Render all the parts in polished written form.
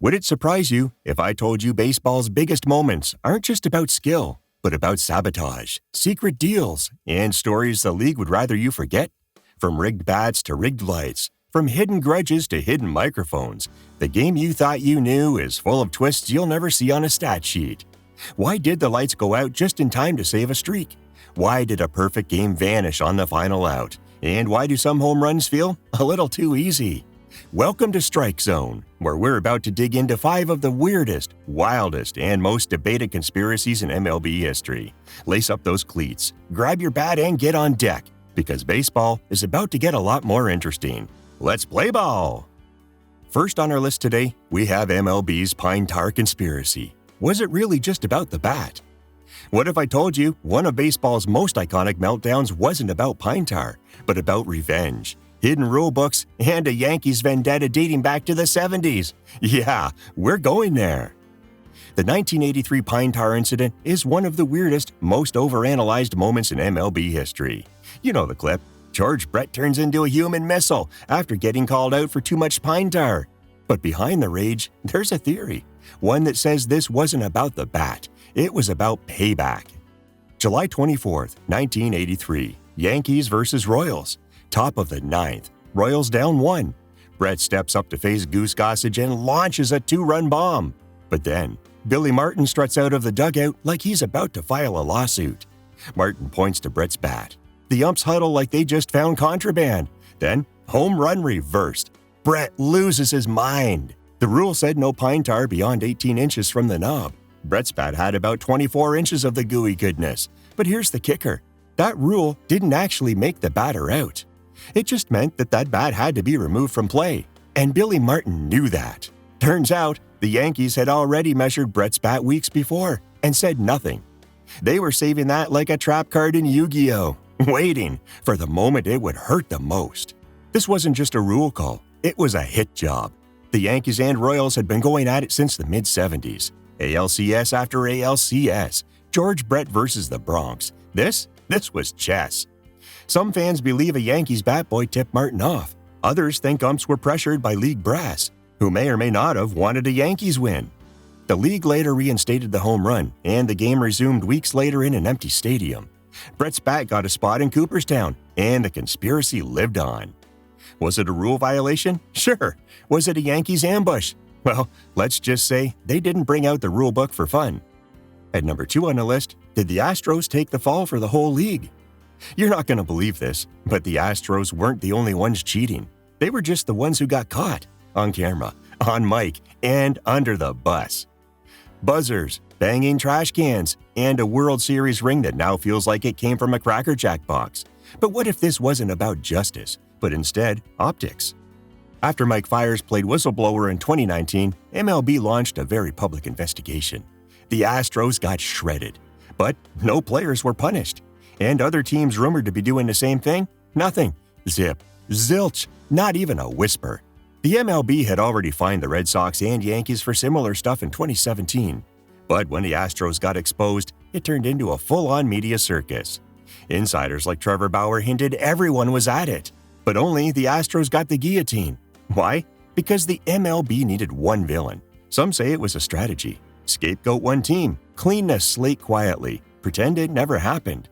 Would it surprise you if I told you baseball's biggest moments aren't just about skill, but about sabotage, secret deals, and stories the league would rather you forget? From rigged bats to rigged lights, from hidden grudges to hidden microphones, the game you thought you knew is full of twists you'll never see on a stat sheet. Why did the lights go out just in time to save a streak? Why did a perfect game vanish on the final out? And why do some home runs feel a little too easy? Welcome to Strike Zone, where we're about to dig into 5 of the weirdest, wildest, and most debated conspiracies in MLB history. Lace up those cleats, grab your bat, and get on deck, because baseball is about to get a lot more interesting. Let's play ball! First on our list today, we have MLB's pine tar conspiracy. Was it really just about the bat? What if I told you one of baseball's most iconic meltdowns wasn't about pine tar, but about revenge, hidden rule books, and a Yankees vendetta dating back to the 70s? Yeah, we're going there. The 1983 pine tar incident is one of the weirdest, most overanalyzed moments in MLB history. You know the clip. George Brett turns into a human missile after getting called out for too much pine tar. But behind the rage, there's a theory. One that says this wasn't about the bat. It was about payback. July 24th, 1983. Yankees versus Royals. Top of the 9th. Royals down 1. Brett steps up to face Goose Gossage and launches a 2-run bomb. But then, Billy Martin struts out of the dugout like he's about to file a lawsuit. Martin points to Brett's bat. The umps huddle like they just found contraband. Then, home run reversed. Brett loses his mind. The rule said no pine tar beyond 18 inches from the knob. Brett's bat had about 24 inches of the gooey goodness. But here's the kicker. That rule didn't actually make the batter out. It just meant that bat had to be removed from play. And Billy Martin knew that. Turns out, the Yankees had already measured Brett's bat weeks before and said nothing. They were saving that like a trap card in Yu-Gi-Oh! Waiting for the moment it would hurt the most. This wasn't just a rule call. It was a hit job. The Yankees and Royals had been going at it since the mid-70s. ALCS after ALCS. George Brett versus the Bronx. This was chess. Some fans believe a Yankees bat boy tipped Martin off. Others think umps were pressured by league brass, who may or may not have wanted a Yankees win. The league later reinstated the home run, and the game resumed weeks later in an empty stadium. Brett's bat got a spot in Cooperstown, and the conspiracy lived on. Was it a rule violation? Sure. Was it a Yankees ambush? Well, let's just say they didn't bring out the rule book for fun. At number 2 on the list, did the Astros take the fall for the whole league? You're not going to believe this, but the Astros weren't the only ones cheating. They were just the ones who got caught, on camera, on mic, and under the bus. Buzzers, banging trash cans, and a World Series ring that now feels like it came from a Cracker Jack box. But what if this wasn't about justice, but instead optics? After Mike Fiers played whistleblower in 2019, MLB launched a very public investigation. The Astros got shredded, but no players were punished. And other teams rumored to be doing the same thing? Nothing. Zip. Zilch. Not even a whisper. The MLB had already fined the Red Sox and Yankees for similar stuff in 2017. But when the Astros got exposed, it turned into a full-on media circus. Insiders like Trevor Bauer hinted everyone was at it. But only the Astros got the guillotine. Why? Because the MLB needed one villain. Some say it was a strategy. Scapegoat one team. Clean the slate quietly. Pretend it never happened.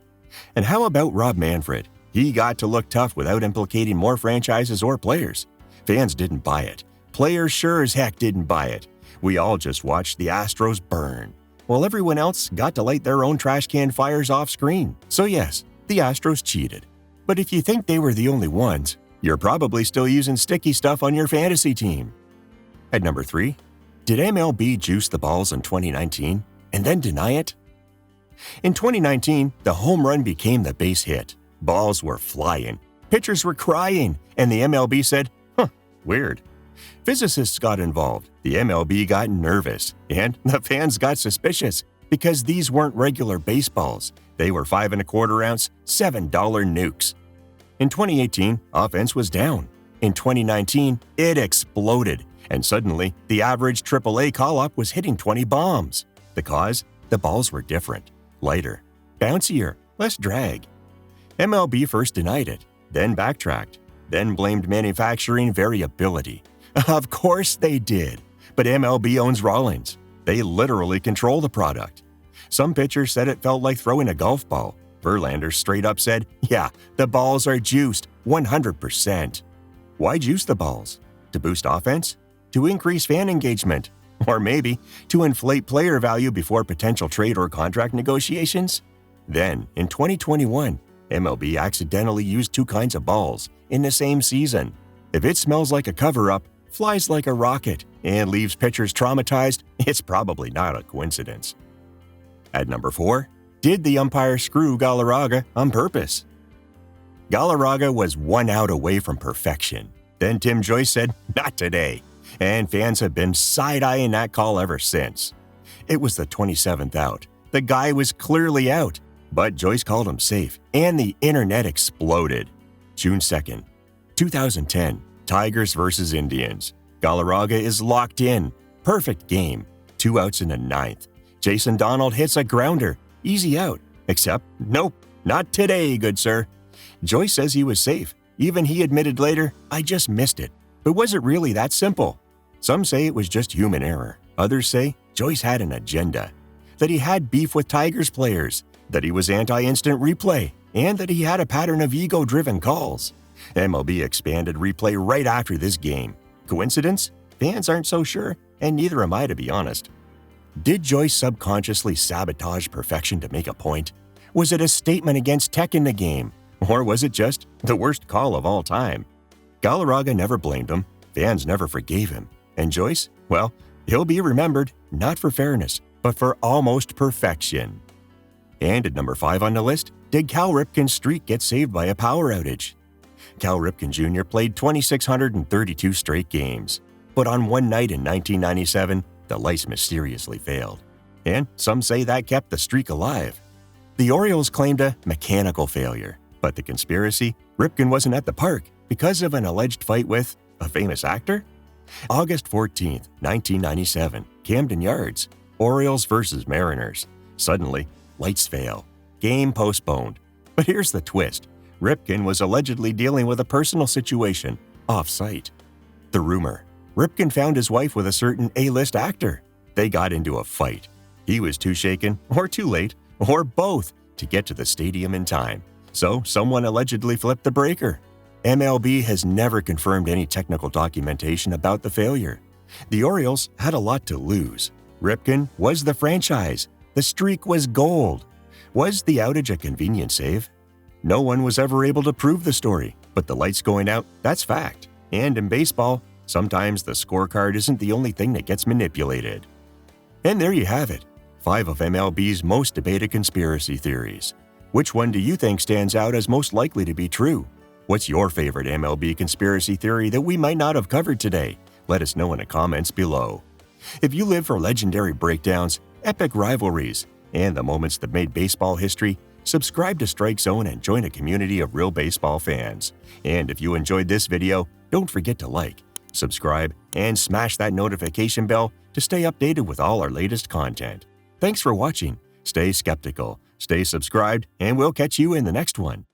And how about Rob Manfred? He got to look tough without implicating more franchises or players. Fans didn't buy it. Players sure as heck didn't buy it. We all just watched the Astros burn, while everyone else got to light their own trash can fires off screen. So yes, the Astros cheated. But if you think they were the only ones, you're probably still using sticky stuff on your fantasy team. At number 3, did MLB juice the balls in 2019 and then deny it? In 2019, the home run became the base hit. Balls were flying. Pitchers were crying, and the MLB said, weird. Physicists got involved, the MLB got nervous, and the fans got suspicious because these weren't regular baseballs. They were 5 1/4 ounce, $7 nukes. In 2018, offense was down. In 2019, it exploded, and suddenly the average AAA call-up was hitting 20 bombs. The cause? The balls were different, lighter, bouncier, less drag. MLB first denied it, then backtracked, then blamed manufacturing variability. Of course they did. But MLB owns Rollins. They literally control the product. Some pitchers said it felt like throwing a golf ball. Verlander straight up said, yeah, the balls are juiced, 100%. Why juice the balls? To boost offense? To increase fan engagement? Or maybe to inflate player value before potential trade or contract negotiations? Then, in 2021, MLB accidentally used two kinds of balls in the same season. If it smells like a cover-up, flies like a rocket, and leaves pitchers traumatized, it's probably not a coincidence. At number 4, did the umpire screw Galarraga on purpose? Galarraga was 1 out away from perfection. Then Tim Joyce said, not today, and fans have been side-eyeing that call ever since. It was the 27th out. The guy was clearly out, but Joyce called him safe, and the internet exploded. June 2nd, 2010, Tigers versus Indians. Galarraga is locked in. Perfect game. 2 outs in the 9th. Jason Donald hits a grounder. Easy out. Except, nope, not today, good sir. Joyce says he was safe. Even he admitted later, I just missed it. But was it really that simple? Some say it was just human error. Others say Joyce had an agenda. That he had beef with Tigers players. That he was anti-instant replay. And that he had a pattern of ego-driven calls. MLB expanded replay right after this game. Coincidence? Fans aren't so sure, and neither am I, to be honest. Did Joyce subconsciously sabotage perfection to make a point? Was it a statement against tech in the game? Or was it just the worst call of all time? Galarraga never blamed him, fans never forgave him. And Joyce? Well, he'll be remembered not for fairness, but for almost perfection. And at number 5 on the list, did Cal Ripken's streak get saved by a power outage? Cal Ripken Jr. played 2,632 straight games. But on one night in 1997, the lights mysteriously failed. And some say that kept the streak alive. The Orioles claimed a mechanical failure. But the conspiracy? Ripken wasn't at the park because of an alleged fight with a famous actor? August 14th, 1997, Camden Yards. Orioles versus Mariners. Suddenly, lights fail. Game postponed. But here's the twist. Ripken was allegedly dealing with a personal situation, off-site. The rumor. Ripken found his wife with a certain A-list actor. They got into a fight. He was too shaken, or too late, or both, to get to the stadium in time. So someone allegedly flipped the breaker. MLB has never confirmed any technical documentation about the failure. The Orioles had a lot to lose. Ripken was the franchise. The streak was gold. Was the outage a convenient save? No one was ever able to prove the story, but the lights going out, that's fact. And in baseball, sometimes the scorecard isn't the only thing that gets manipulated. And there you have it, 5 of MLB's most debated conspiracy theories. Which one do you think stands out as most likely to be true? What's your favorite MLB conspiracy theory that we might not have covered today? Let us know in the comments below. If you live for legendary breakdowns, epic rivalries, and the moments that made baseball history, subscribe to Strike Zone and join a community of real baseball fans. And if you enjoyed this video, don't forget to like, subscribe, and smash that notification bell to stay updated with all our latest content. Thanks for watching. Stay skeptical, stay subscribed, and we'll catch you in the next one.